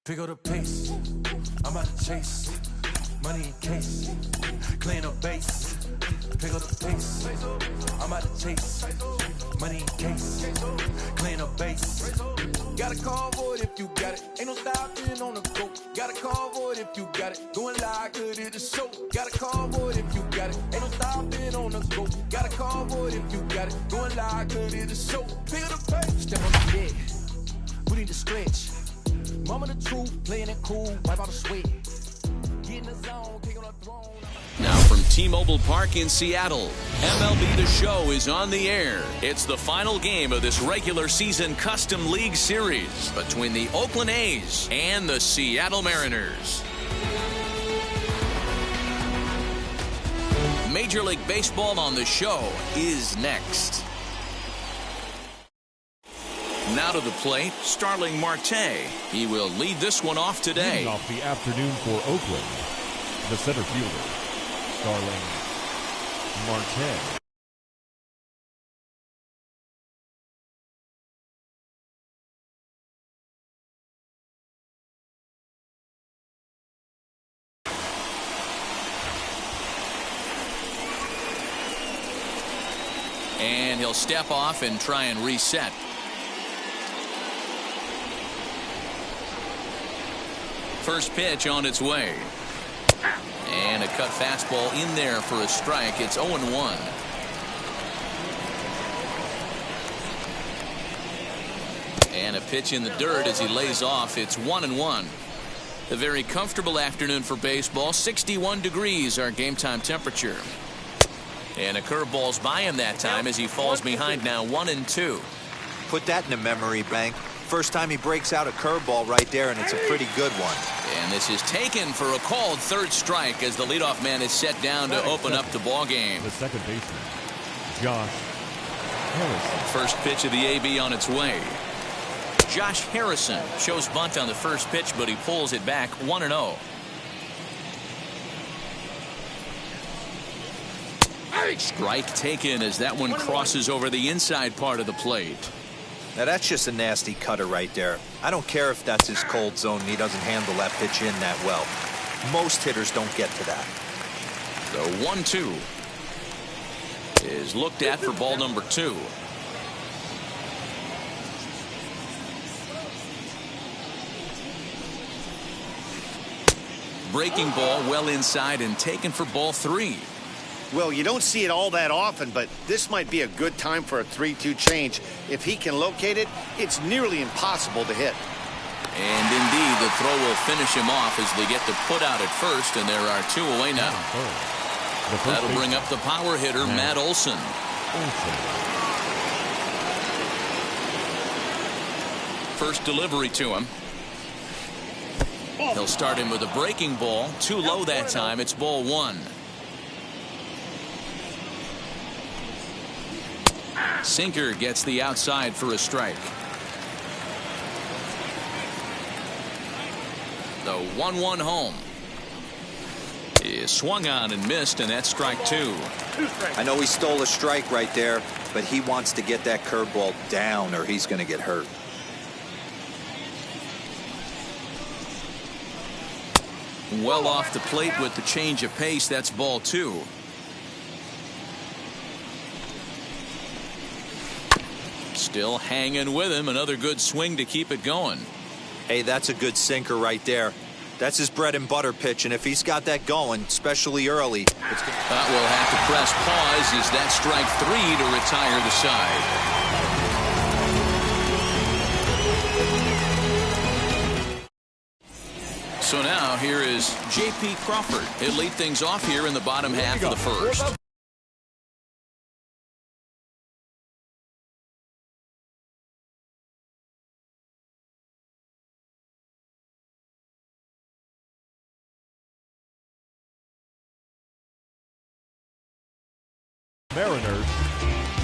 Pick up the pace, I'm about to chase. Money in case, clean up base. Pick up the pace, I'm about to chase. Money in case, clean up base. Got a convoy if you got it. Ain't no stopping on the go. Got a convoy if you got it. Going live, good at the show. Got a convoy if you got it. Ain't no stopping on the go. Got a convoy if you got it. Going live, good at the show. Pick up the pace. Step on the deck. We need to stretch. Mama the truth, playing it cool. Wipe out the sweat. Get in the zone, take on the throne. Now from T-Mobile Park in Seattle, MLB The Show is on the air. It's the final game of this regular season Custom League Series between the Oakland A's and the Seattle Mariners. Major League Baseball on The Show is next. Now to the plate, Starling Marte. He will lead this one off today. Leading off the afternoon for Oakland, the center fielder, Starling Marte. And he'll step off and try and reset. First pitch on its way. And a cut fastball in there for a strike. It's 0-1. And a pitch in the dirt as he lays off. It's 1-1. A very comfortable afternoon for baseball. 61 degrees our game time temperature. And a curveball's by him that time as he falls behind now 1-2. Put that in the memory bank. First time he breaks out a curveball right there, and it's a pretty good one. And this is taken for a called third strike as the leadoff man is set down to open up the ball game. The second baseman, Josh Harrison. First pitch of the AB on its way. Josh Harrison shows bunt on the first pitch, but he pulls it back 1-0. Strike taken as that one crosses over the inside part of the plate. Now that's just a nasty cutter right there. I don't care if that's his cold zone and he doesn't handle that pitch in that well. Most hitters don't get to that. The 1-2 is looked at for ball number 2. Breaking ball well inside and taken for ball 3. Well, you don't see it all that often, but this might be a good time for a 3-2 change. If he can locate it, it's nearly impossible to hit. And indeed, the throw will finish him off as they get the put out at first, and there are 2 away now. That'll bring up the power hitter, Matt Olson. First delivery to him. He'll start him with a breaking ball. Too low that time. It's ball 1. Sinker gets the outside for a strike. The 1-1 home is swung on and missed, and that's strike 2. I know he stole a strike right there, but he wants to get that curveball down or he's going to get hurt. Well off the plate with the change of pace. That's ball 2. Still hanging with him. Another good swing to keep it going. Hey, that's a good sinker right there. That's his bread and butter pitch, and if he's got that going, especially early, it's good. We'll have to press pause as that strike 3 to retire the side. So now here is J.P. Crawford. He'll lead things off here in the bottom half of the first. Mariners,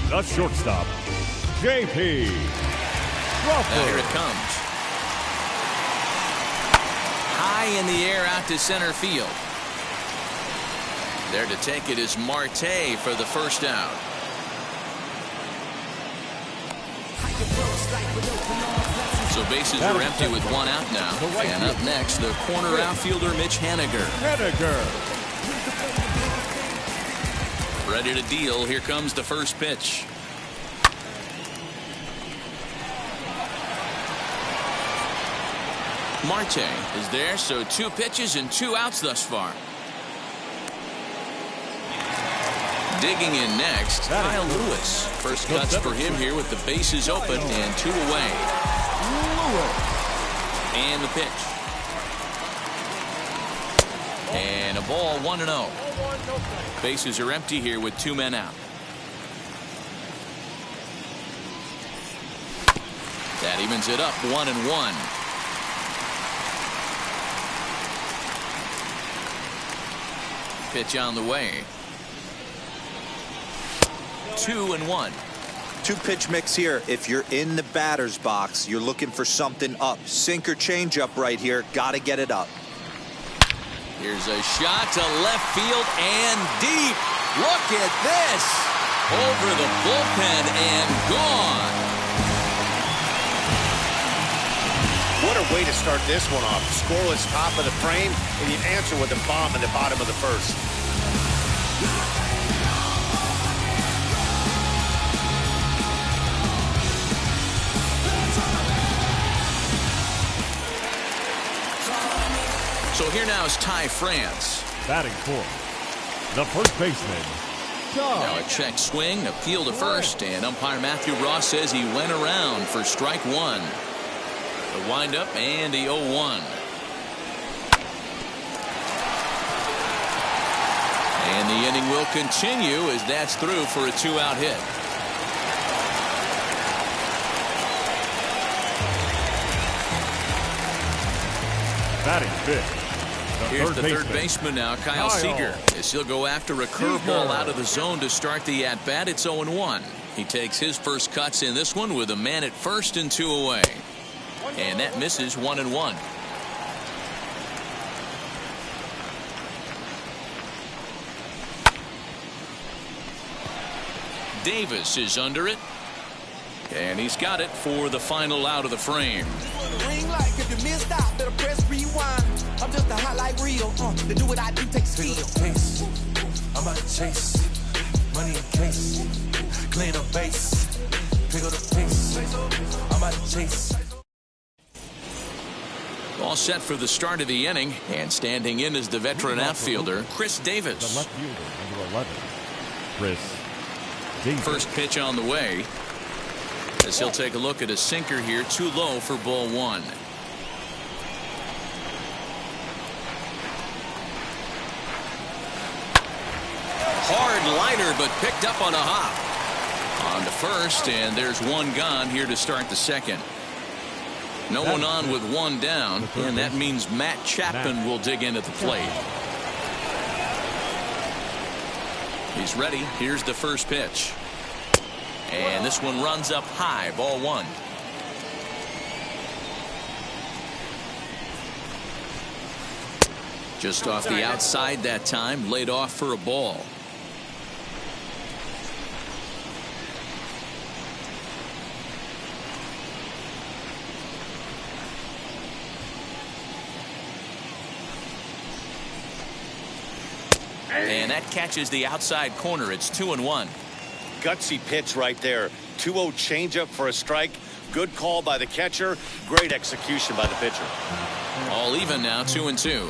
the shortstop, J.P. Crawford. Now here it comes. High in the air out to center field. There to take it is Marte for the first out. So bases are empty with one out now. And up next, the corner outfielder, Mitch Haniger. Ready to deal. Here comes the first pitch. Marte is there, so 2 pitches and 2 outs thus far. Digging in next, Kyle Lewis. First cuts for him here with the bases open and 2 away. And the pitch. And a ball, 1-0. Bases are empty here with 2 men out. That evens it up, 1-1. Pitch on the way. 2-1. 2-pitch mix here. If you're in the batter's box, you're looking for something up. Sinker changeup right here. Got to get it up. Here's a shot to left field and deep. Look at this. Over the bullpen and gone. What a way to start this one off. Scoreless top of the frame, and you answer with a bomb in the bottom of the first. So here now is Ty France. Batting fourth, the first baseman. Now a check swing, appeal to first, and umpire Matthew Ross says he went around for strike 1. The windup and the 0-1. And the inning will continue as that's through for a 2-out hit. Batting fifth. Here's the third baseman now, Kyle Seager, as he'll go after a curveball out of the zone to start the at-bat. It's 0-1. He takes his first cuts in this one with a man at first and 2 away. And that misses, 1-1. Davis is under it. And he's got it for the final out of the frame. Ring light, if you missed out, better press rewind. I'm just a highlight reel. To do what I do takes skill. I'm about to chase money in case. Clean up base. Pick up the pace. I'm about to chase. All set for the start of the inning, and standing in is the veteran outfielder, Chris Davis. The left fielder, number 11, Chris Davis. First pitch on the way, as he'll take a look at a sinker here, too low for ball 1. Hard liner, but picked up on a hop. On to first, and there's one gone here to start the second. No one on with one down, and that means Matt Chapman will dig in at the plate. He's ready. Here's the first pitch. And this one runs up high, ball 1. Just off the outside that time, laid off for a ball. And that catches the outside corner. It's 2-1. Gutsy pitch right there. 2-0 changeup for a strike. Good call by the catcher. Great execution by the pitcher. All even now, 2-2.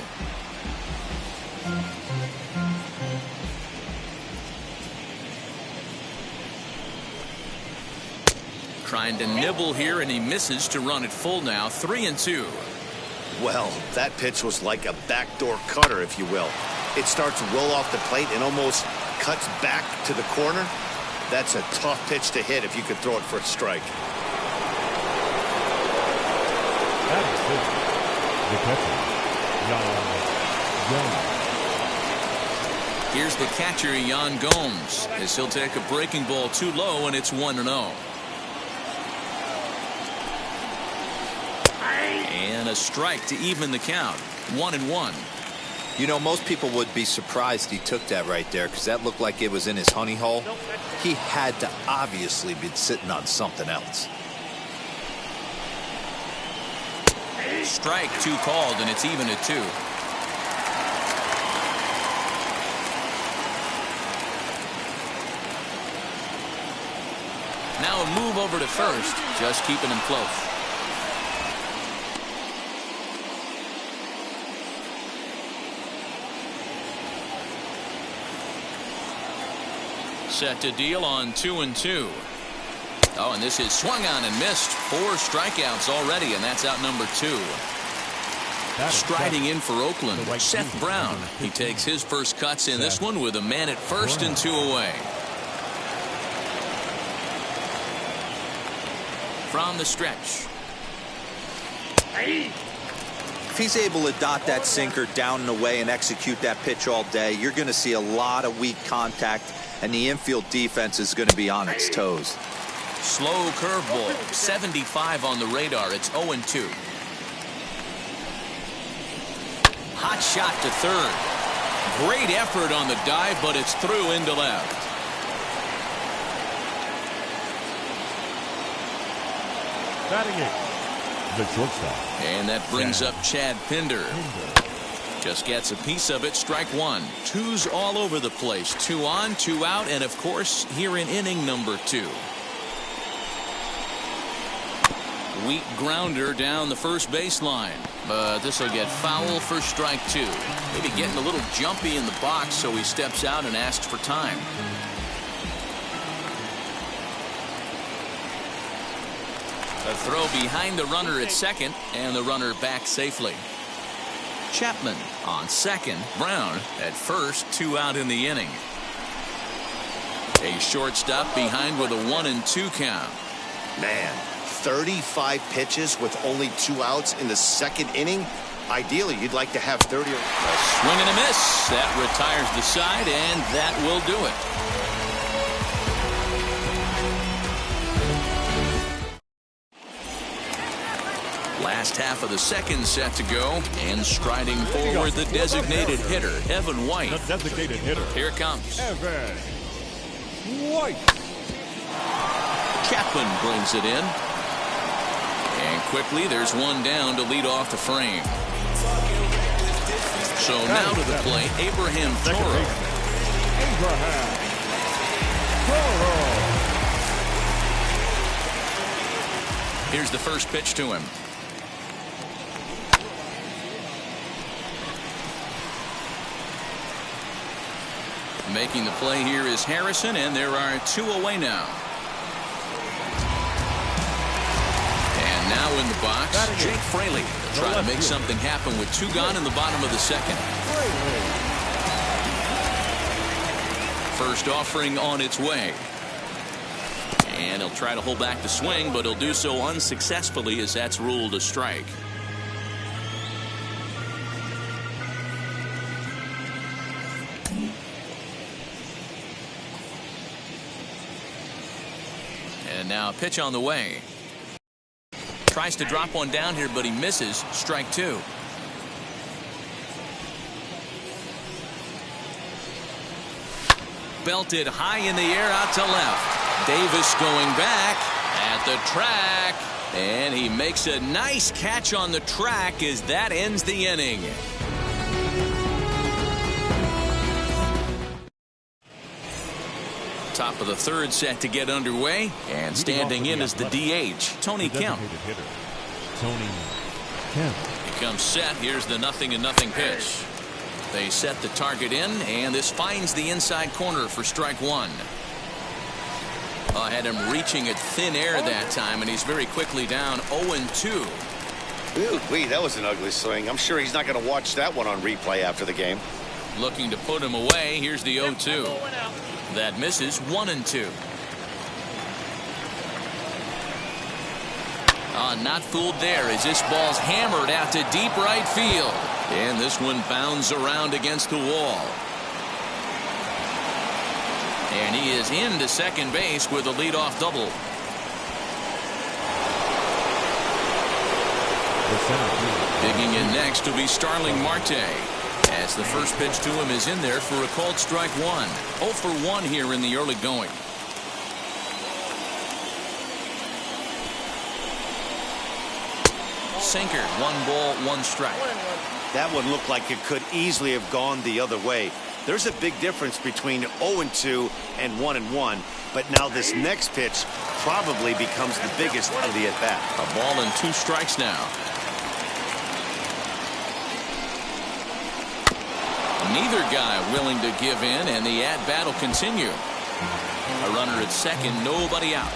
Trying to nibble here, and he misses to run it full now. 3-2. Well, that pitch was like a backdoor cutter, if you will. It starts well off the plate and almost cuts back to the corner. That's a tough pitch to hit if you could throw it for a strike. The catcher, Jan Gomes. Here's the catcher, Jan Gomes, as he'll take a breaking ball too low, and it's 1-0. And a strike to even the count. 1-1. You know, most people would be surprised he took that right there, because that looked like it was in his honey hole. He had to obviously be sitting on something else. Strike 2 called, and it's even at 2. Now a move over to first, just keeping him close. Set to deal on 2-2. Oh, and this is swung on and missed. 4 strikeouts already, and that's out number 2. Striding in for Oakland, Seth Brown. He takes his first cuts in this one with a man at first and 2 away. From the stretch. If he's able to dot that sinker down and away and execute that pitch all day, you're going to see a lot of weak contact, and the infield defense is going to be on its toes. Slow curveball, 75 on the radar. It's 0-2. Hot shot to third. Great effort on the dive, but it's through into left. Batting it, the shortstop. And that brings up Chad Pinder. Just gets a piece of it. Strike 1. 2's all over the place. 2 on, 2 out, and of course here in inning number 2. Weak grounder down the first baseline, but this will get foul for strike 2. Maybe getting a little jumpy in the box, so he steps out and asks for time. A throw behind the runner at second, and the runner back safely. Chapman on second. Brown at first. 2 out in the inning. A shortstop behind with a 1-2 count. Man, 35 pitches with only 2 outs in the second inning. Ideally, you'd like to have 30. A swing and a miss. That retires the side, and that will do it. Last half of the second set to go, and striding forward the designated hitter, Evan White. The designated hitter. Here comes. Evan White. Chapman brings it in. And quickly there's one down to lead off the frame. So now to the plate, Abraham Toro. Abraham Toro. Here's the first pitch to him. Making the play here is Harrison, and there are 2 away now. And now in the box, Jake Fraley will try to make something happen with 2 gone in the bottom of the second. First offering on its way. And he'll try to hold back the swing, but he'll do so unsuccessfully as that's ruled a strike. And now a pitch on the way. Tries to drop one down here, but he misses. Strike 2. Belted high in the air out to left. Davis going back at the track. And he makes a nice catch on the track as that ends the inning. Top of the third set to get underway, and standing in is the DH, Tony Kemp. Tony Kemp. He comes set. Here's the 0-0 pitch. They set the target in, and this finds the inside corner for strike 1. Had him reaching at thin air that time, and he's very quickly down 0-2. Ooh, that was an ugly swing. I'm sure he's not going to watch that one on replay after the game. Looking to put him away. Here's the 0-2. That misses. 1-2. Not fooled there as this ball's hammered out to deep right field. And this one bounds around against the wall. And he is into second base with a leadoff double. Digging in next will be Starling Marte, as the first pitch to him is in there for a called strike 1. 0 for 1 here in the early going. sinker. 1 ball, 1 strike. That one looked like it could easily have gone the other way. There's a big difference between 0-2 and 1-1, but now this next pitch probably becomes the biggest of the at-bat. A ball and 2 strikes now. Neither guy willing to give in, and the at-bat will continue. A runner at second, nobody out.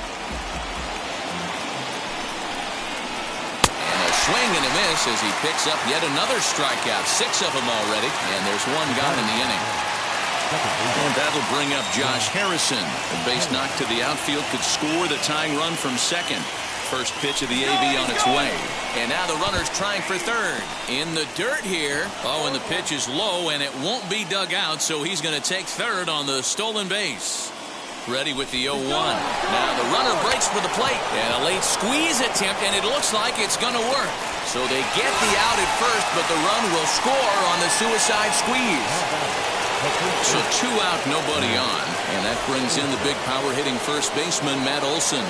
And a swing and a miss as he picks up yet another strikeout. 6 of them already, and there's 1 gone in the inning. And that'll bring up Josh Harrison. A base knock to the outfield could score the tying run from second. First pitch of the AB on its way. And now the runner's trying for third. In the dirt here. Oh, and the pitch is low, and it won't be dug out, so he's going to take third on the stolen base. Ready with the 0-1. Now the runner breaks for the plate. And a late squeeze attempt, and it looks like it's going to work. So they get the out at first, but the run will score on the suicide squeeze. So 2 out, nobody on. And that brings in the big power hitting first baseman, Matt Olson.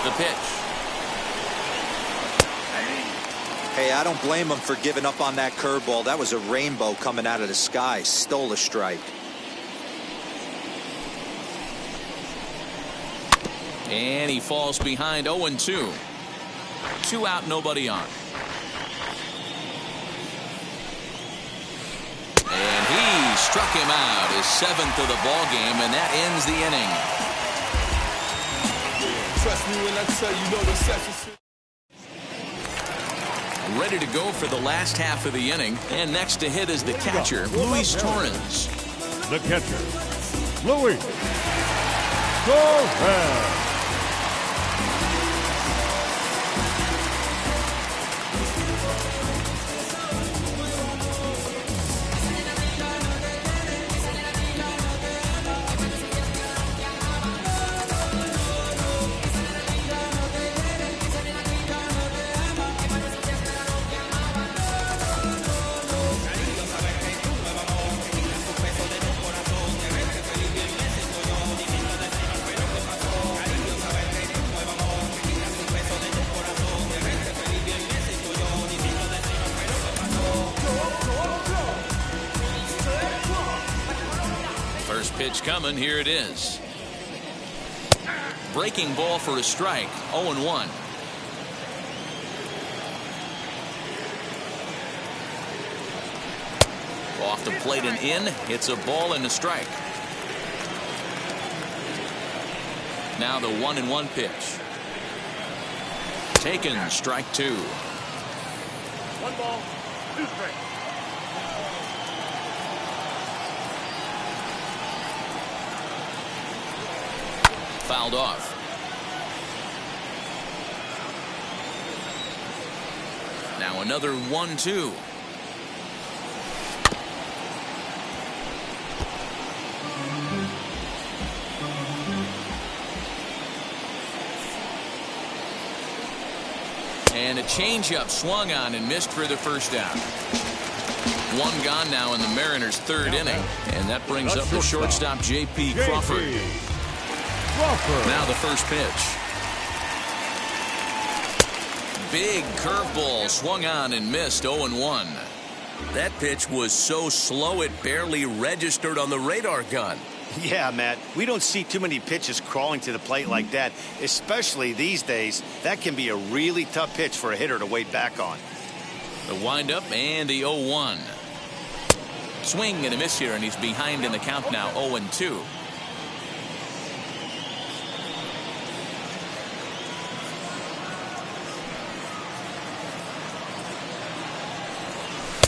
The pitch. Hey, I don't blame him for giving up on that curveball. That was a rainbow coming out of the sky. Stole a strike. And he falls behind 0-2. 2 out, nobody on. And he struck him out, his 7th of the ball game, and that ends the inning. Trust me when I tell you, know the session. Ready to go for the last half of the inning, and next to hit is the catcher, Luis Torrens. The catcher, Luis Torrens. Pitch coming. Here it is. Breaking ball for a strike. 0-1. Off the plate and in. It's a ball and a strike. Now the 1-1 pitch. Taken. Strike 2. 1 ball, 2 strikes. Fouled off. Now another 1-2. And a changeup swung on and missed for the first out. 1 gone now in the Mariners' 3rd inning, and that brings up the shortstop J.P. Crawford. Now the first pitch. Big curveball swung on and missed. 0-1. That pitch was so slow it barely registered on the radar gun. Yeah, Matt, we don't see too many pitches crawling to the plate like that, especially these days. That can be a really tough pitch for a hitter to wait back on. The windup and the 0-1. Swing and a miss here, and he's behind in the count now. 0-2.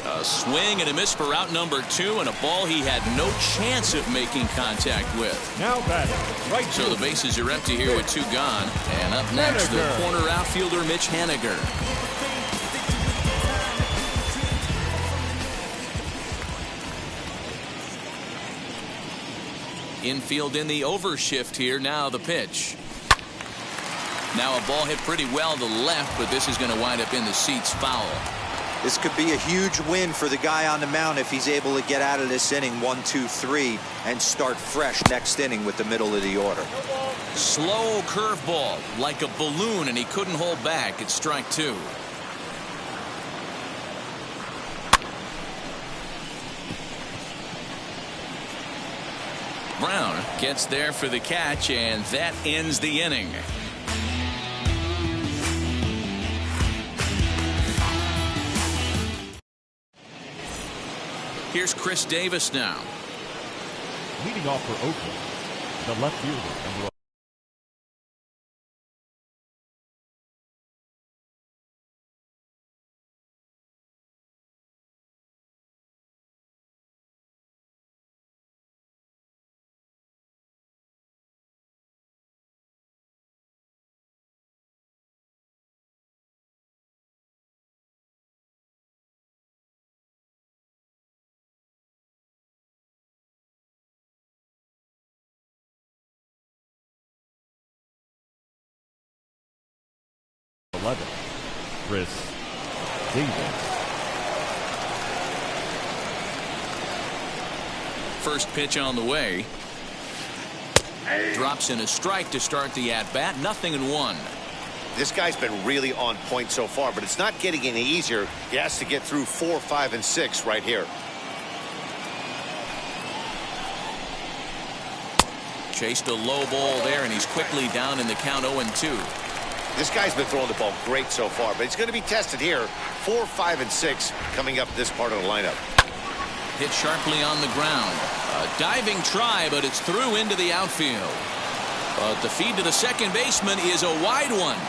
A swing and a miss for out number 2, and a ball he had no chance of making contact with. Now batting, right. So the bases are empty here with 2 gone. And up next, the corner outfielder Mitch Haniger. Infield in the overshift here. Now the pitch. Now a ball hit pretty well to the left, but this is going to wind up in the seats foul. This could be a huge win for the guy on the mound if he's able to get out of this inning 1, 2, 3 and start fresh next inning with the middle of the order. Slow curveball like a balloon, and he couldn't hold back. It's strike 2. Brown gets there for the catch, and that ends the inning. Here's Chris Davis now. Leading off for Oakland, the left fielder, number Chris Davis. First pitch on the way. Drops in a strike to start the at-bat. 0-1. This guy's been really on point so far, but it's not getting any easier. He has to get through 4, 5, and 6 right here. Chased a low ball there, and he's quickly down in the count. 0-2. This guy's been throwing the ball great so far, but he's going to be tested here. 4, 5, and 6 coming up this part of the lineup. Hit sharply on the ground. A diving try, but it's through into the outfield. But the feed to the second baseman is a wide one.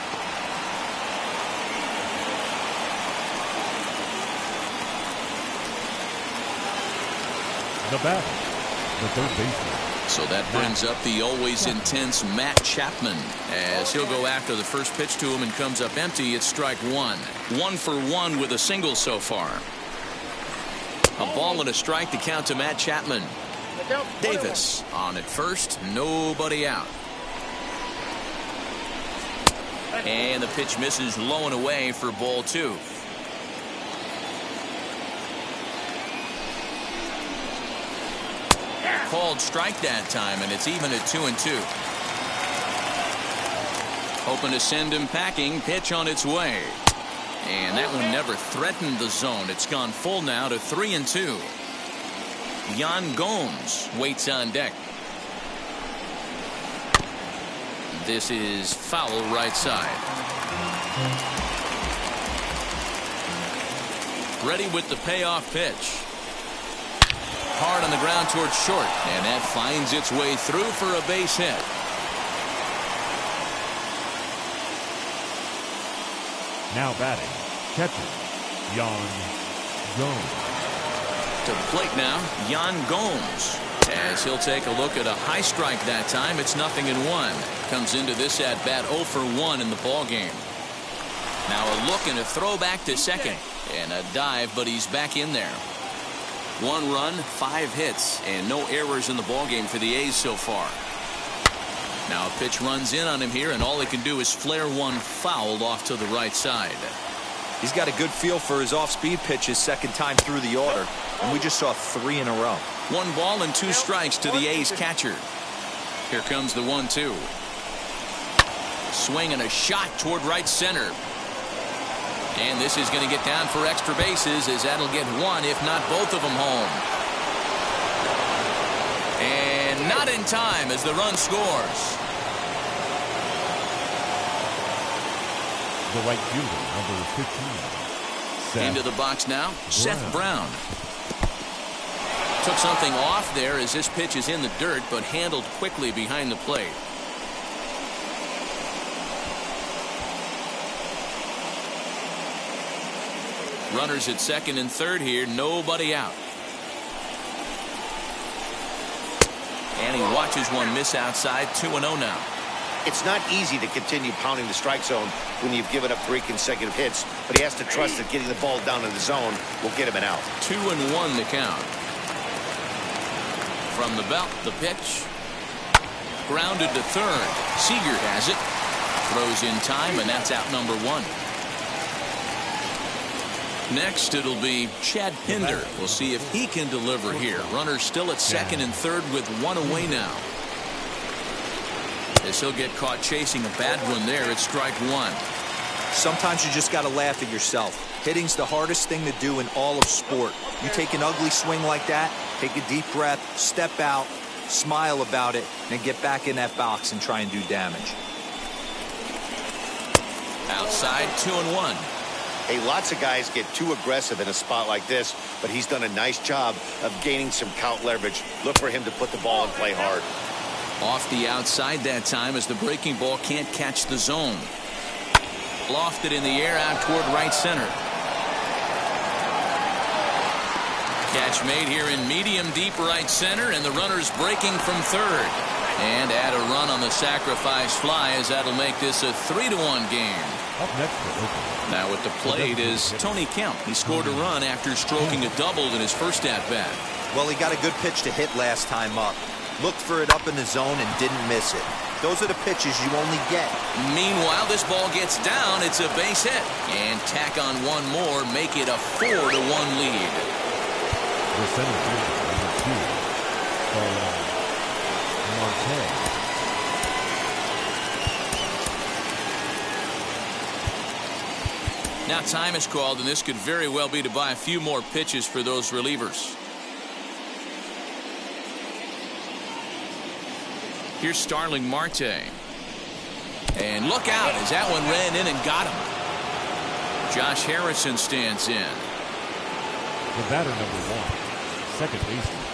The batter, the third baseman. So that brings up the always intense Matt Chapman as he'll go after the first pitch to him and comes up empty. It's strike one. 1 for 1 with a single so far. A ball and a strike to count to Matt Chapman. Davis on at first. Nobody out. And the pitch misses low and away for ball 2. Called strike that time, and it's even at 2-2. Hoping to send him packing. Pitch on its way. And that one never threatened the zone. It's gone full now to 3-2. Yan Gomes waits on deck. This is foul right side. Ready with the payoff pitch. Hard on the ground towards short, and that finds its way through for a base hit. Now batting, catcher, Yan Gomes. To the plate now, Yan Gomes. As he'll take a look at a high strike that time, it's 0-1. Comes into this at bat 0 for 1 in the ball game. Now a look and a throw back to second, and a dive, but he's back in there. 1 run, 5 hits, and no errors in the ballgame for the A's so far. Now a pitch runs in on him here, and all he can do is flare one fouled off to the right side. He's got a good feel for his off-speed pitches second time through the order, and we just saw 3 in a row. 1 ball and 2 strikes to the A's catcher. Here comes the 1-2. Swing and a shot toward right center. And this is going to get down for extra bases, as that'll get 1, if not both of them, home. And not in time as the run scores. The right fielder, number 15. Into the box now, Seth Brown. Took something off there as this pitch is in the dirt, but handled quickly behind the plate. Runners at second and third here. Nobody out. And he watches one miss outside. 2-0 now. It's not easy to continue pounding the strike zone when you've given up 3 consecutive hits, but he has to trust that getting the ball down in the zone will get him an out. 2-1 the count. From the belt, the pitch. Grounded to third. Seager has it. Throws in time, and that's out number 1. Next, it'll be Chad Pinder. We'll see if he can deliver here. Runners still at second and third with 1 away now. As he'll get caught chasing a bad one there, it's strike 1. Sometimes you just got to laugh at yourself. Hitting's the hardest thing to do in all of sport. You take an ugly swing like that, take a deep breath, step out, smile about it, and get back in that box and try and do damage. Outside 2-1. Hey, lots of guys get too aggressive in a spot like this, but he's done a nice job of gaining some count leverage. Look for him to put the ball and play hard. Off the outside that time as the breaking ball can't catch the zone. Lofted in the air out toward right center. Catch made here in medium deep right center, and the runner's breaking from third. And add a run on the sacrifice fly, as that'll make this a 3-1 game. Up next for Oakland. Now at the plate is Tony Kemp. He scored a run after stroking a double in his first at-bat. Well, he got a good pitch to hit last time up. Looked for it up in the zone and didn't miss it. Those are the pitches you only get. Meanwhile, this ball gets down. It's a base hit. And tack on one more, make it a 4-1 lead. The center fielder, number 2, Marte. Now time is called, and this could very well be to buy a few more pitches for those relievers. Here's Starling Marte. And look out as that one ran in and got him. Josh Harrison stands in. The batter, number 1, second baseman,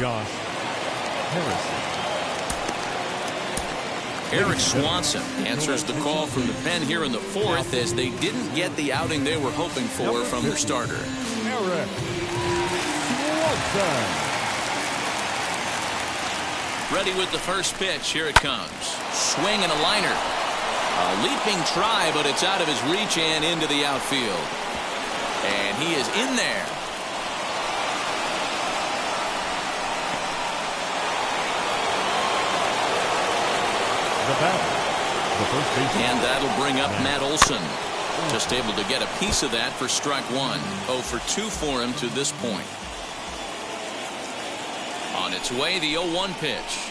Josh Harrison. Eric Swanson answers the call from the pen here in the 4th, as they didn't get the outing they were hoping for from their starter. Eric Swanson. Ready with the first pitch. Here it comes. Swing and a liner. A leaping try, but it's out of his reach and into the outfield. And he is in there. The batter, the first baseman. And that'll bring up Matt Olson. Just able to get a piece of that for strike 1. 0 for 2 for him to this point. On its way, the 0-1 pitch.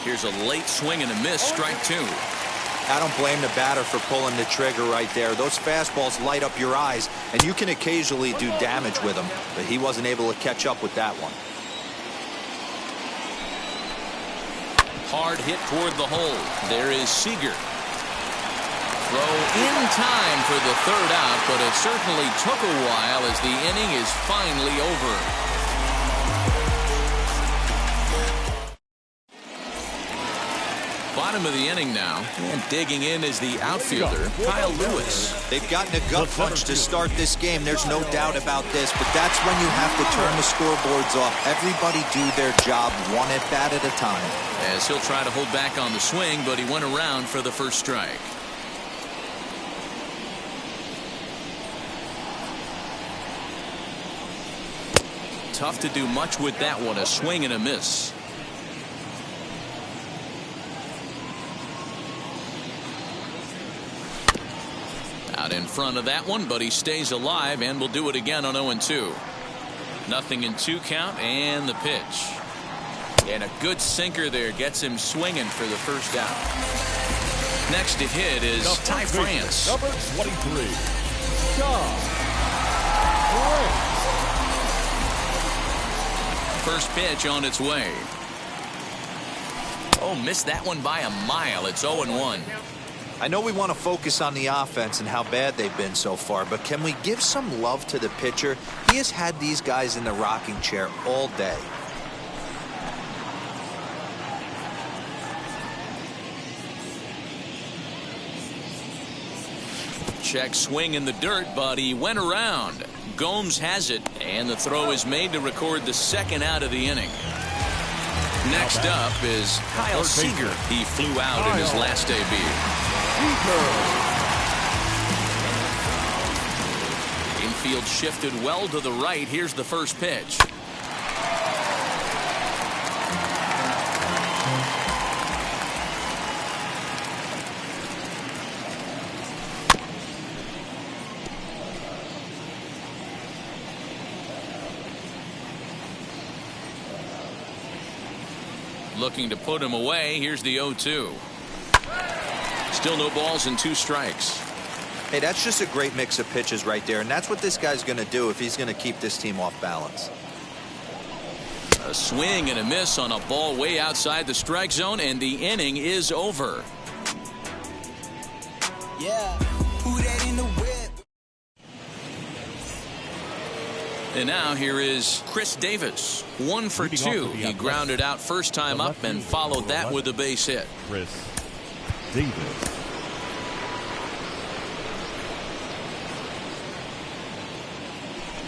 Here's a late swing and a miss, strike 2. I don't blame the batter for pulling the trigger right there. Those fastballs light up your eyes, and you can occasionally do damage with them, but he wasn't able to catch up with that one. Hard hit toward the hole. There is Seager. Throw in time for the 3rd out, but it certainly took a while as the inning is finally over. Bottom of the inning now, and digging in is the outfielder, Kyle Lewis. They've gotten a gut punch to start this game. There's no doubt about this, but that's when you have to turn the scoreboards off. Everybody do their job one at bat at a time. As he'll try to hold back on the swing, but he went around for the first strike. Tough to do much with that one. A swing and a miss. Out in front of that one, but he stays alive and will do it again on 0-2. Nothing in 2 count, and the pitch. And a good sinker there gets him swinging for the first out. Next to hit is Ty France. Number 23, Ty France. First pitch on its way. Oh, missed that one by a mile. It's 0-1. I know we want to focus on the offense and how bad they've been so far, but can we give some love to the pitcher? He has had these guys in the rocking chair all day. Check swing in the dirt, but he went around. Gomes has it, and the throw is made to record the 2nd out of the inning. Next up is Kyle Seager. He flew out in his last debut. Infield shifted well to the right. Here's the first pitch. Looking to put him away. Here's the 0-2. Still no balls and 2 strikes. Hey, that's just a great mix of pitches right there, and that's what this guy's going to do if he's going to keep this team off balance. A swing and a miss on a ball way outside the strike zone, and the inning is over. Yeah. Who that in the whip? And now here is Chris Davis. 1 for 2. He grounded out first time up and followed that with a base hit. Chris Davis.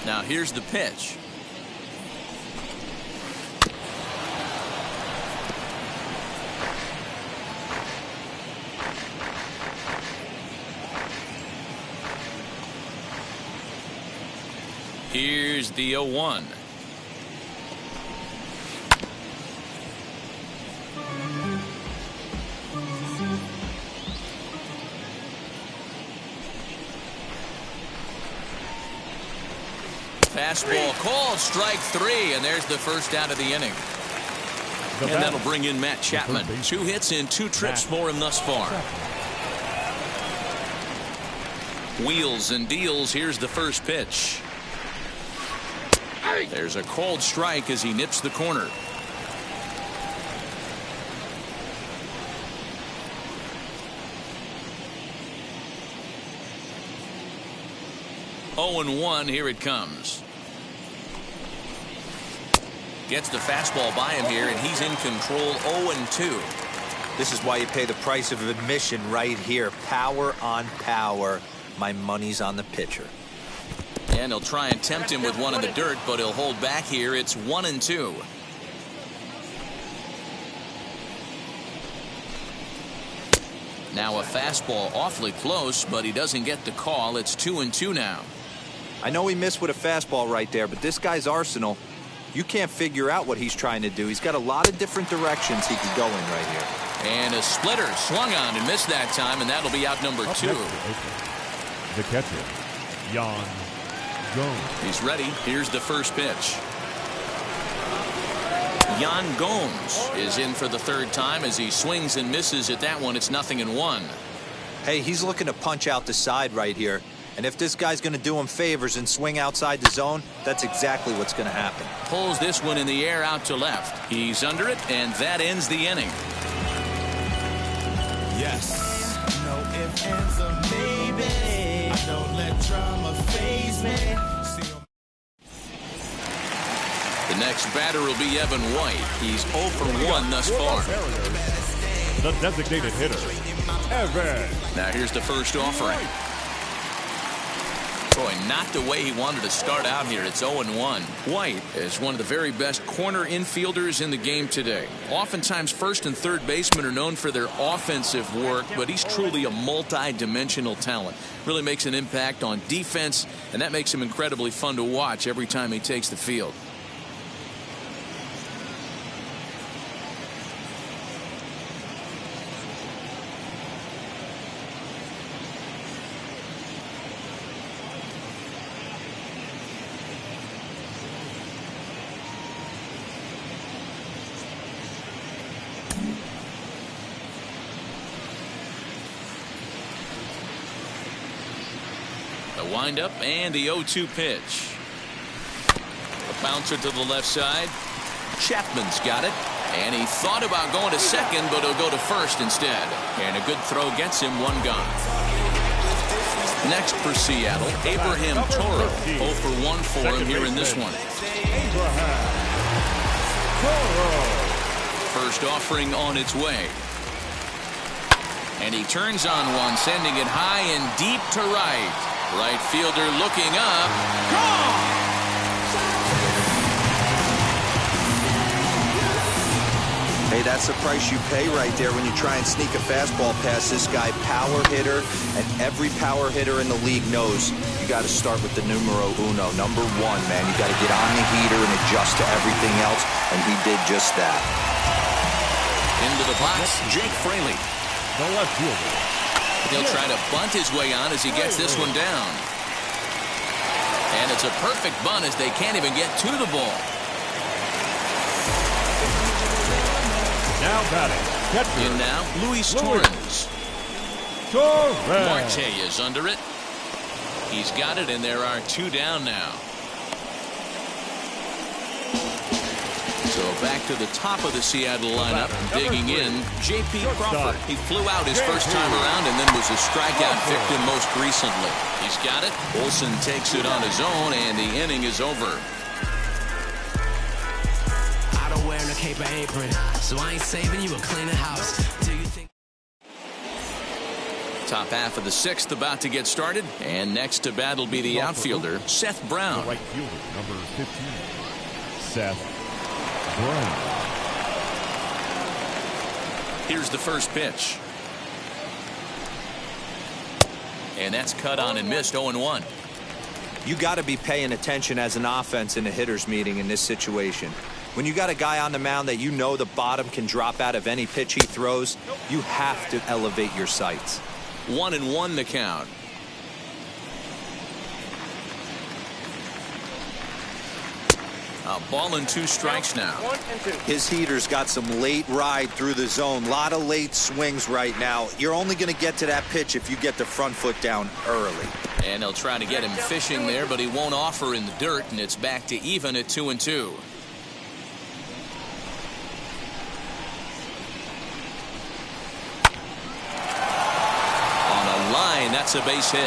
Now here's the pitch. Here's the 0-1. Fastball called, strike 3, and there's the first out of the inning. And that'll bring in Matt Chapman. 2 hits in 2 trips for him thus far. Wheels and deals. Here's the first pitch. There's a called strike as he nips the corner. Oh and 1. Here it comes. Gets the fastball by him here, and he's in control. 0 and 2. This is why you pay the price of admission right here. Power on power. My money's on the pitcher. And he'll try and tempt him with one in the dirt, but he'll hold back here. It's 1 and 2. Now a fastball awfully close, but he doesn't get the call. It's 2 and 2 now. I know he missed with a fastball right there, but this guy's arsenal, you can't figure out what he's trying to do. He's got a lot of different directions he could go in right here. And a splitter swung on and missed that time, and that'll be out number 2. The catcher, Yan Gomes. He's ready. Here's the first pitch. Yan Gomes is in for the 3rd time as he swings and misses at that one. It's 0-1. Hey, he's looking to punch out the side right here. And if this guy's going to do him favors and swing outside the zone, that's exactly what's going to happen. Pulls this one in the air out to left. He's under it, and that ends the inning. Yes. No ifs, ands, or maybe. I don't let drama faze me. The next batter will be Evan White. He's 0 for 1 thus far. The designated hitter, Evan. Now here's the first offering. Boy, not the way he wanted to start out here. It's 0-1. White is one of the very best corner infielders in the game today. Oftentimes, first and third basemen are known for their offensive work, but he's truly a multi-dimensional talent. Really makes an impact on defense, and that makes him incredibly fun to watch every time he takes the field. Windup and the 0-2 pitch. A bouncer to the left side. Chapman's got it, and he thought about going to second, but he'll go to first instead. And a good throw gets him 1 gone. Next for Seattle, Abraham Toro. 0 for 1 for him here in this one. First offering on its way. And he turns on one, sending it high and deep to right. Right fielder looking up. Gone! Hey, that's the price you pay right there when you try and sneak a fastball past this guy. Power hitter, and every power hitter in the league knows you got to start with the numero uno, number 1, man. You got to get on the heater and adjust to everything else, and he did just that. Into the box, Jake Fraley. The left fielder. He'll try to bunt his way on as he gets this one down. And it's a perfect bunt as they can't even get to the ball. Now batting. In now, Luis Torrens. Marte is under it. He's got it, and there are 2 down now. back to the top of the Seattle lineup. Digging in, J.P. Crawford. He flew out his first time around and then was a strikeout victim most recently. He's got it. Olsen takes it on his own, and the inning is over. I don't wear no cape or apron, so I ain't saving you a cleaner house. Do you think? Top half of the sixth about to get started, and next to bat will be the outfielder, Seth Brown. The right fielder, number 15, Seth Brown. Here's the first pitch. And that's cut on and missed, 0-1. You got to be paying attention as an offense in a hitter's meeting in this situation. When you got a guy on the mound that you know the bottom can drop out of any pitch he throws, you have to elevate your sights. 1-1 the count. A ball and 2 strikes now. His heater's got some late ride through the zone. A lot of late swings right now. You're only going to get to that pitch if you get the front foot down early. And they'll try to get him fishing there, but he won't offer in the dirt, and it's back to even at 2-2. That's a base hit.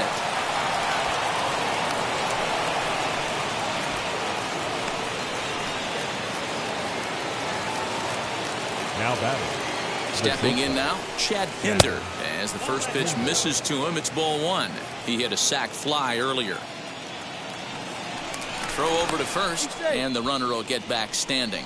Now batting. Stepping in now, Chad Pinder. As the first pitch misses to him, it's ball 1. He hit a sac fly earlier. Throw over to first, and the runner will get back standing.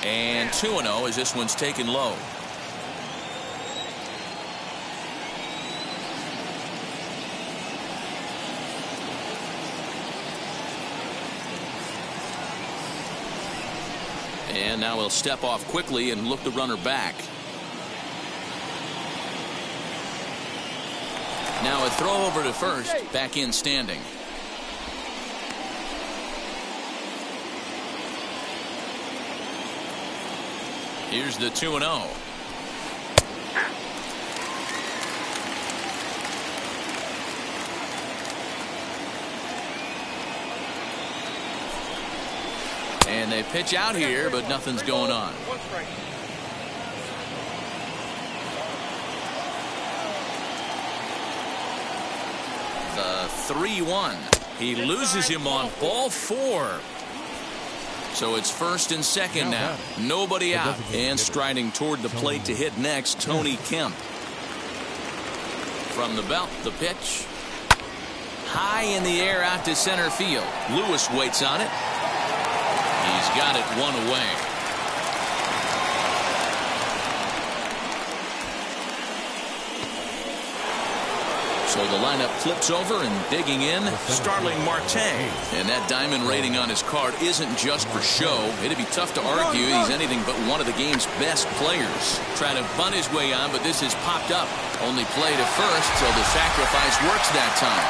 And 2-0 as this one's taken low. And now he'll step off quickly and look the runner back. Now a throw over to first, back in standing. Here's the 2-0. And they pitch out here, but nothing's going on. The 3-1. He loses him on ball 4. So it's first and second now. Nobody out. And striding toward the plate to hit next, Tony Kemp. From the belt, the pitch. High in the air out to center field. Lewis waits on it. He's got it one away. So the lineup flips over, and digging in, Starling Marte. And that diamond rating on his card isn't just for show. It'd be tough to argue he's anything but one of the game's best players. Trying to bunt his way on, but this has popped up. Only play to first, so the sacrifice works that time.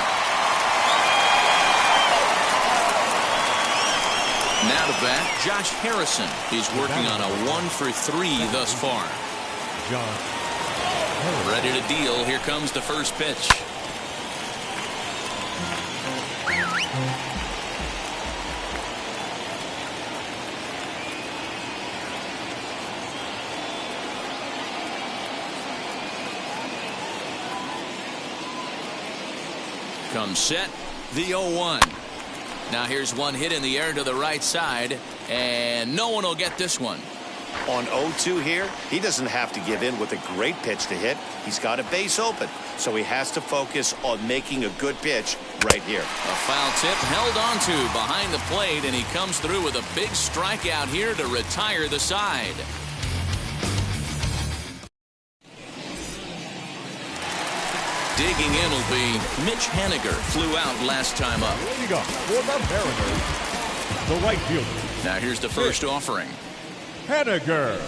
Now to bat, Josh Harrison. He's working on a 1-for-3 thus far. Ready to deal. Here comes the first pitch. Comes set, the 0-1. Now here's one hit in the air to the right side, and no one will get this one. On 0-2 here, he doesn't have to give in with a great pitch to hit. He's got a base open, so he has to focus on making a good pitch right here. A foul tip held onto behind the plate, and he comes through with a big strikeout here to retire the side. Digging in will be Mitch Haniger. Flew out last time up. There you go. For the Mariners, the right fielder. Now here's the first offering. Haniger.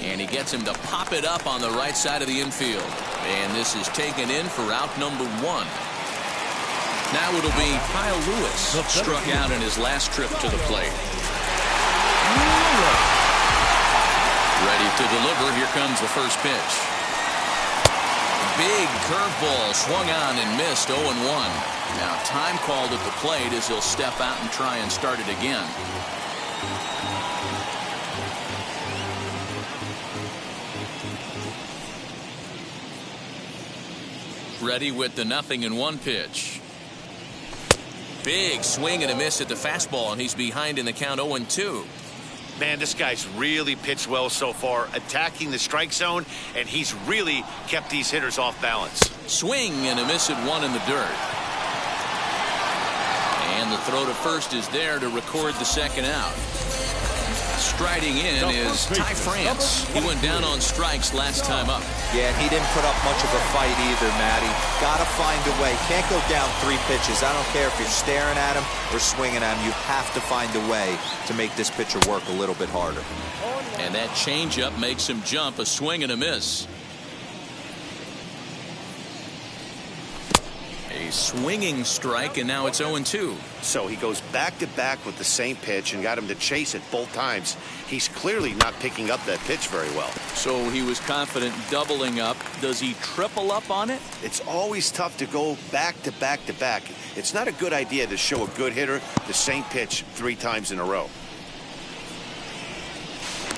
And he gets him to pop it up on the right side of the infield. And this is taken in for out number 1. Now it'll be Kyle Lewis. Struck out in his last trip to the plate. Ready to deliver. Here comes the first pitch. big curveball swung on and missed. 0-1. Now time called at the plate as he'll step out and try and start it again. Ready with the 0-1 pitch. Big swing and a miss at the fastball, and he's behind in the count. 0-2. Man, this guy's really pitched well so far, attacking the strike zone, and he's really kept these hitters off balance. Swing and a miss at 1 in the dirt. And the throw to first is there to record the second out. Striding in is Ty France. He went down on strikes last time up. Yeah, he didn't put up much of a fight either, Matty. Got to find a way. Can't go down 3 pitches. I don't care if you're staring at him or swinging at him. You have to find a way to make this pitcher work a little bit harder. And that changeup makes him jump. A swing and a miss. A swinging strike, and now it's 0-2. So he goes back-to-back with the same pitch and got him to chase it both times. He's clearly not picking up that pitch very well. So he was confident doubling up. Does he triple up on it? It's always tough to go back-to-back-to-back. It's not a good idea to show a good hitter the same pitch 3 times in a row.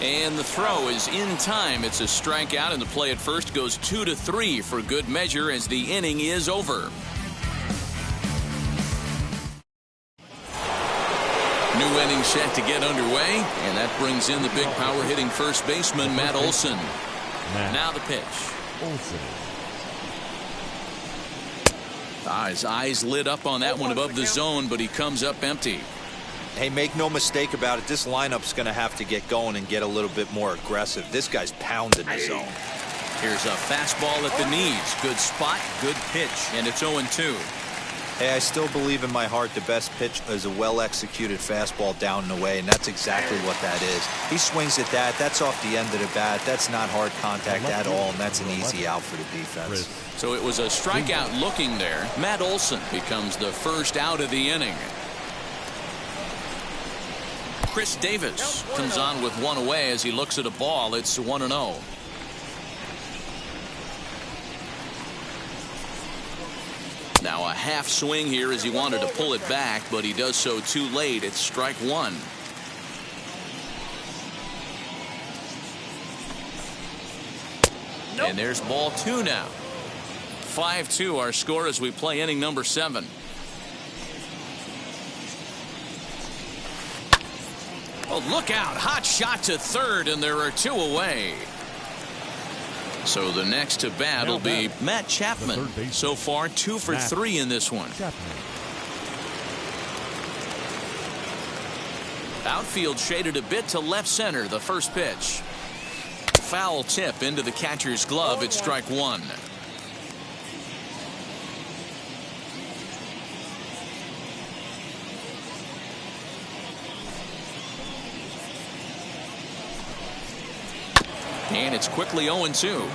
And the throw is in time. It's a strikeout, and the play at first goes 2-3 for good measure as the inning is over. New inning set to get underway, and that brings in the big power hitting first baseman Matt Olson. Now the pitch. His eyes lit up on that one above the zone, but he comes up empty. Hey, make no mistake about it. This lineup's going to have to get going and get a little bit more aggressive. This guy's pounding the zone. Here's a fastball at the knees. Good spot, good pitch, and it's 0-2. Hey, I still believe in my heart the best pitch is a well-executed fastball down and away, and that's exactly what that is. He swings at that. That's off the end of the bat. That's not hard contact at all, and that's an easy out for the defense. So it was a strikeout looking there. Matt Olson becomes the first out of the inning. Chris Davis comes on with 1 away as he looks at a ball. It's 1-0. Now a half swing here as he wanted to pull it back, but he does so too late. It's strike 1. And there's ball 2 now. 5-2 our score as we play inning number 7. Oh, look out. Hot shot to third, and there are 2 away. So the next to bat will be Matt Chapman. So far 2 for 3 in this one. Outfield shaded a bit to left center. The first pitch. Foul tip into the catcher's glove. It's strike 1. And it's quickly 0-2.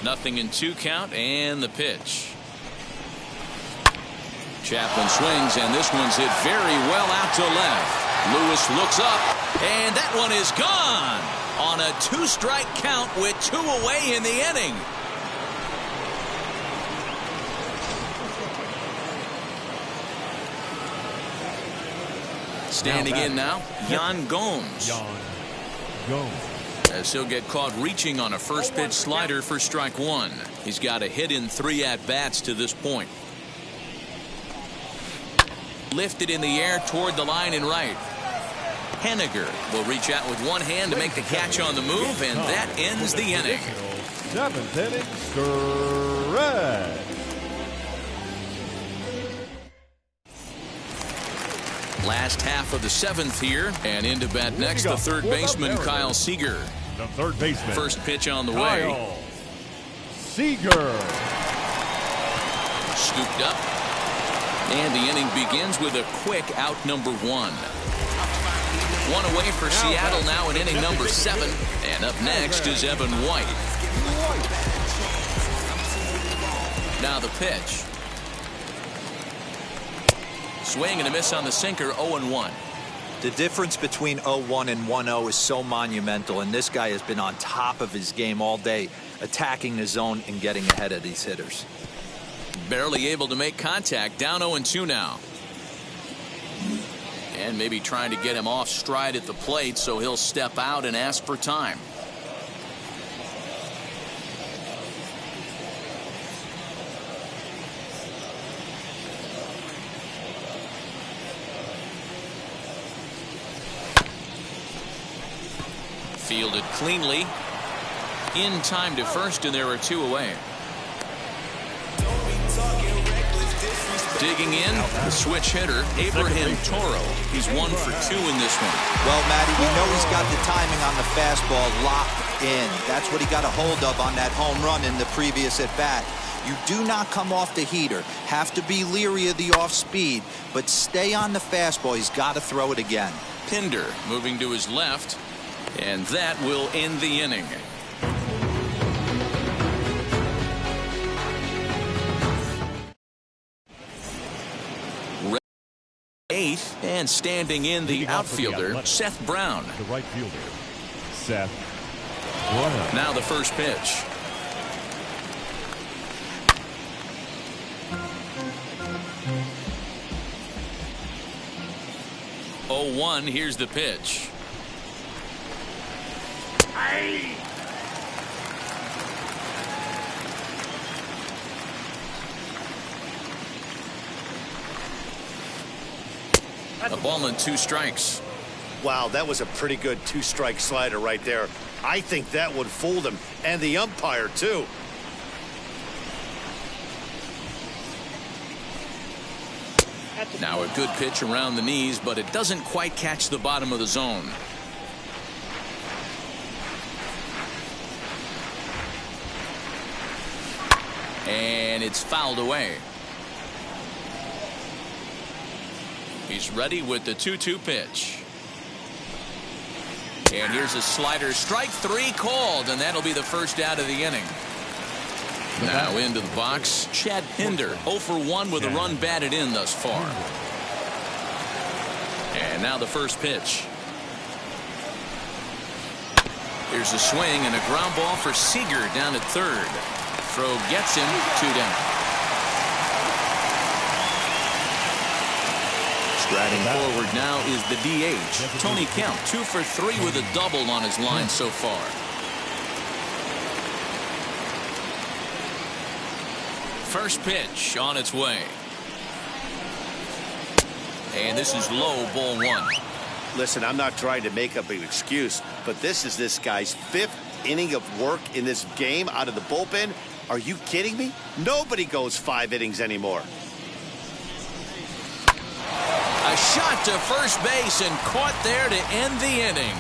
Nothing in 2 count, and the pitch. Chapman swings, and this one's hit very well out to left. Lewis looks up, and that one is gone on a 2-strike count with 2 away in the inning. Standing in now, Yan Gomes. As he'll get caught reaching on a first pitch slider for strike 1. He's got a hit in 3 at-bats to this point. Lifted in the air toward the line and right. Henniger will reach out with one hand to make the catch on the move, and that ends the inning. 7th inning, stretch. Last half of the 7th here, and into bat next, the third baseman Kyle Seager. The third baseman. First pitch on the way. Seager. Scooped up. And the inning begins with a quick out number 1. 1 away for Seattle now in inning number 7. And up next is Evan White. Now the pitch. Swing and a miss on the sinker, 0-1. The difference between 0-1 and 1-0 is so monumental, and this guy has been on top of his game all day, attacking the zone and getting ahead of these hitters. Barely able to make contact. Down 0-2 now. And maybe trying to get him off stride at the plate, so he'll step out and ask for time. Fielded cleanly. In time to first, and there are 2 away. Digging in, the switch hitter, Abraham Toro. He's 1 for 2 in this one. Well, Matty, we know he's got the timing on the fastball locked in. That's what he got a hold of on that home run in the previous at-bat. You do not come off the heater. Have to be leery of the off-speed, but stay on the fastball. He's got to throw it again. Pinder moving to his left, and that will end the inning. Eighth, and standing in the outfielder, Seth Brown. The right fielder, Seth Brown. Now the first pitch. Oh, 1, here's the pitch. A ball and 2 strikes. Wow, that was a pretty good 2-strike slider right there. I think that would fool him, and the umpire too. Now a good pitch around the knees, but it doesn't quite catch the bottom of the zone. And it's fouled away. He's ready with the 2-2 pitch. And here's a slider. Strike 3 called, and that'll be the first out of the inning. Now into the box, Chad Pinder, 0 for 1 with a run batted in thus far. And now the first pitch. Here's a swing and a ground ball for Seager down at third. Throw gets him, 2 down. Striding forward now is the DH, Tony Kemp, 2 for 3 with a double on his line so far. First pitch on its way. And this is low, ball 1. Listen, I'm not trying to make up an excuse, but this is this guy's 5th inning of work in this game out of the bullpen. Are you kidding me? Nobody goes 5 innings anymore. A shot to first base and caught there to end the inning.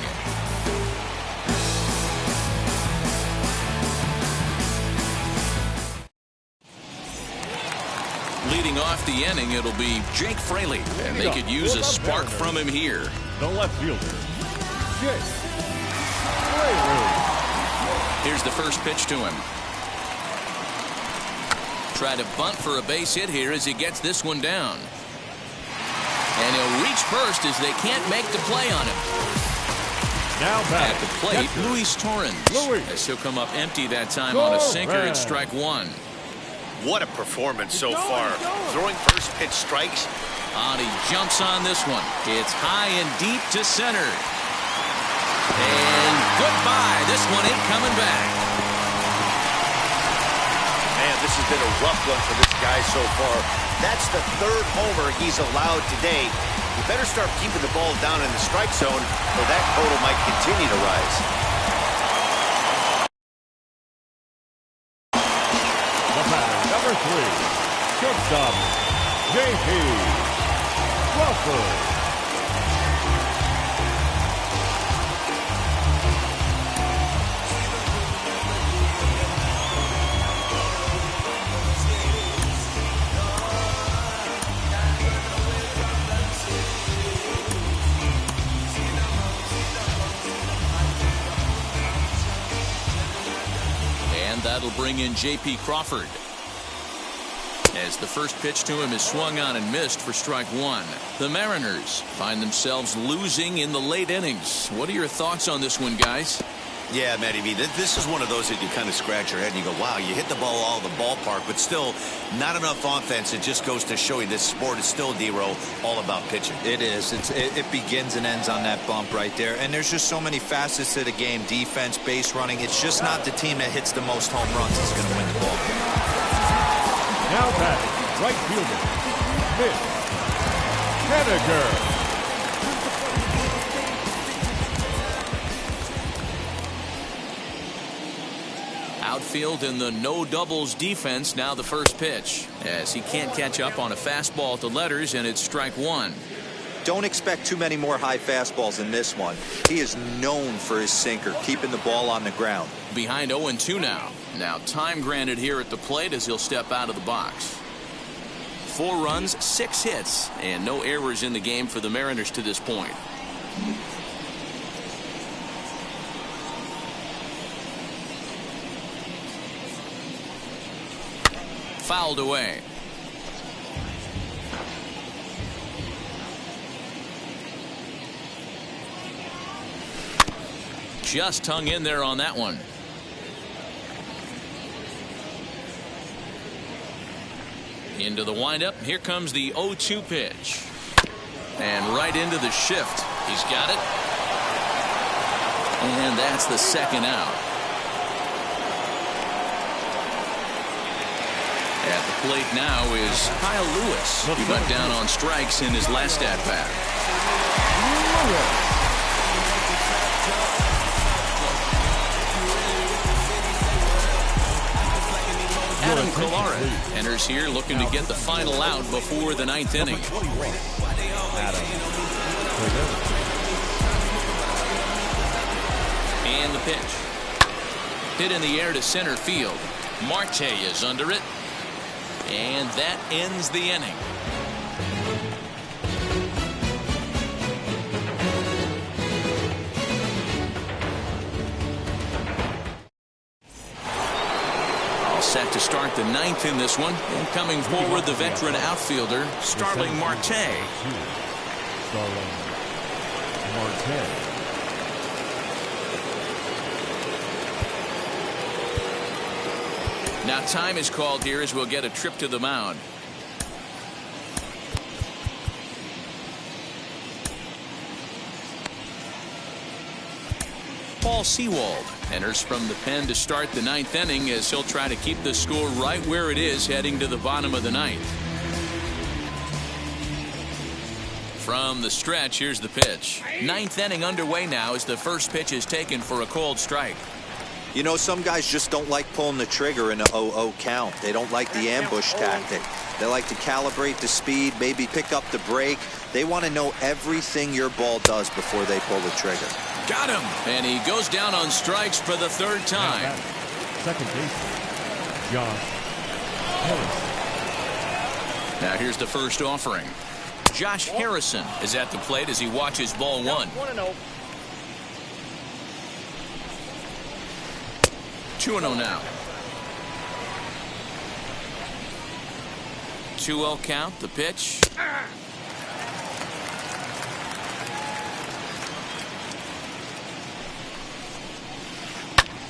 Leading off the inning, it'll be Jake Fraley, and they could use a spark from him here. The left fielder, Jake Fraley. Here's the first pitch to him. Try to bunt for a base hit here as he gets this one down. And he'll reach first as they can't make the play on him. Now back at the plate, Luis Torrens. As he'll come up empty that time on a sinker at strike 1. What a performance so far. Throwing first pitch strikes. And he jumps on this one. It's high and deep to center. And goodbye. This one ain't coming back. Man, this has been a rough one for this guy so far. That's the 3rd homer he's allowed today. You better start keeping the ball down in the strike zone, or that total might continue to rise. The batter, number 3, shortstop, JP Crawford. That'll bring in J.P. Crawford. as the first pitch to him is swung on and missed for strike one. The Mariners find themselves losing in the late innings. What are your thoughts on this one, guys? Yeah, Matty V, this is one of those that you kind of scratch your head and you go, wow, you hit the ball all the ballpark, but still not enough offense. It just goes to show you this sport is still, D-Row, all about pitching. It is. It begins and ends on that bump right there. And there's just so many facets to the game. Defense, base running. It's just not the team that hits the most home runs that's going to win the ball game. Now batting, right fielder, Mitch Haniger. Outfield in the no doubles defense. Now the first pitch, as he can't catch up on a fastball at the letters, and it's strike one. Don't expect too many more high fastballs in this one. He is known for his sinker, keeping the ball on the ground. Behind 0-2 now. Now time granted here at the plate as he'll step out of the box. 4 runs, 6 hits, and no errors in the game for the Mariners to this point. Fouled away. Just hung in there on that one. Into the windup. Here comes the 0-2 pitch. And right into the shift. He's got it. And that's the second out. At the plate now is Kyle Lewis. He went down on strikes in his last at-bat. Adam Collara enters here looking to get the final out before the 9th inning. And the pitch. Hit in the air to center field. Marte is under it. And that ends the inning. All set to start the 9th in this one. And coming forward, the veteran outfielder, Starling Marte. Starling Marte. Now time is called here as we'll get a trip to the mound. Paul Sewald enters from the pen to start the 9th inning as he'll try to keep the score right where it is heading to the bottom of the 9th. From the stretch, here's the pitch. 9th inning underway now as the first pitch is taken for a called strike. You know, some guys just don't like pulling the trigger in a 0-0 count. They don't like the ambush tactic. They like to calibrate the speed, maybe pick up the break. They want to know everything your ball does before they pull the trigger. Got him! And he goes down on strikes for the 3rd time. Second baseman, Josh Harrison. Now here's the first offering. Josh Harrison is at the plate as he watches ball 1. 2-0 now. 2-0 count, the pitch.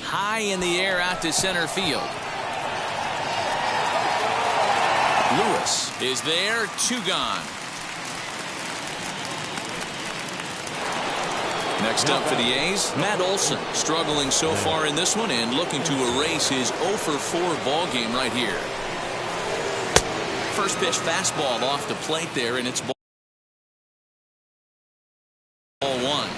High in the air out to center field. Lewis is there, 2 gone. Next up for the A's, Matt Olson, struggling so far in this one and looking to erase his 0-for-4 ball game right here. First pitch fastball off the plate there, and it's ball 1.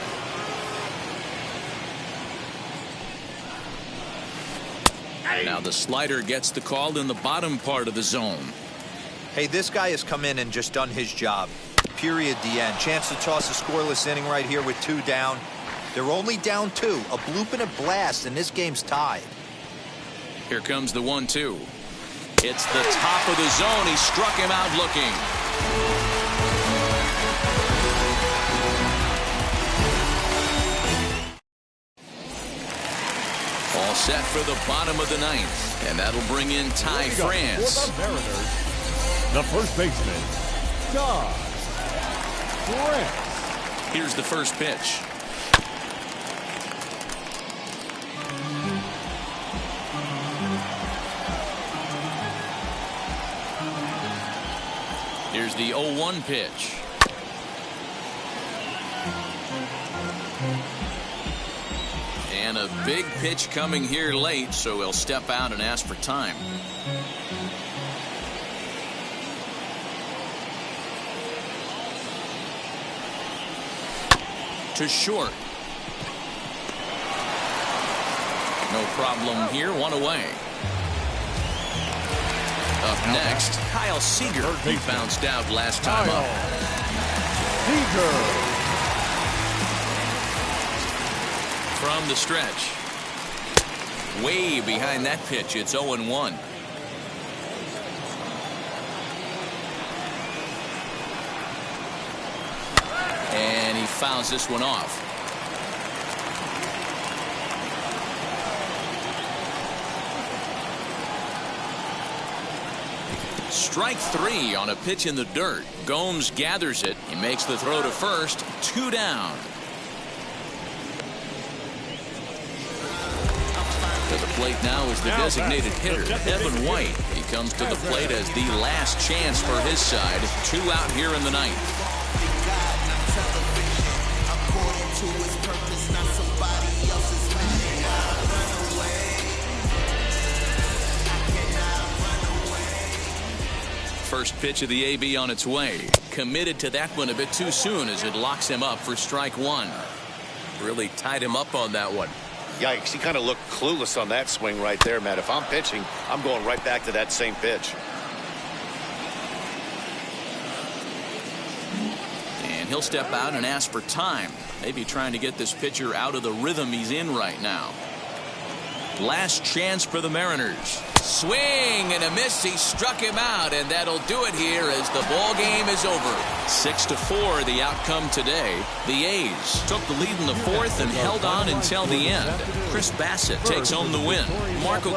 Now the slider gets the call in the bottom part of the zone. Hey, this guy has come in and just done his job. Period, the end. Chance to toss a scoreless inning right here with 2 down. They're only down 2. A bloop and a blast, and this game's tied. Here comes the 1-2. It's the top of the zone. He struck him out looking. All set for the bottom of the 9th, and that'll bring in Ty France. For the Mariners, The first baseman, Todd Brent. Here's the first pitch. Here's the 0-1 pitch. And a big pitch coming here late, so he'll step out and ask for time. To short. No problem here, one away. Up next, Kyle Seager. He bounced out last time up. Seager. From the stretch. Way behind that pitch, it's 0-1. And he fouls this one off. Strike 3 on a pitch in the dirt. Gomes gathers it. He makes the throw to first. 2 down. To the plate now is the designated hitter, Evan White. He comes to the plate as the last chance for his side. 2 out here in the ninth. First pitch of the AB on its way. Committed to that one a bit too soon as it locks him up for strike 1. Really tied him up on that one. Yikes, he kind of looked clueless on that swing right there, Matt. If I'm pitching, I'm going right back to that same pitch. And he'll step out and ask for time. Maybe trying to get this pitcher out of the rhythm he's in right now. Last chance for the Mariners. Swing and a miss. He struck him out, and that'll do it here as the ball game is over. 6-4 the outcome today. The A's took the lead in the 4th and held on until the end. Chris Bassett takes home the win. Marco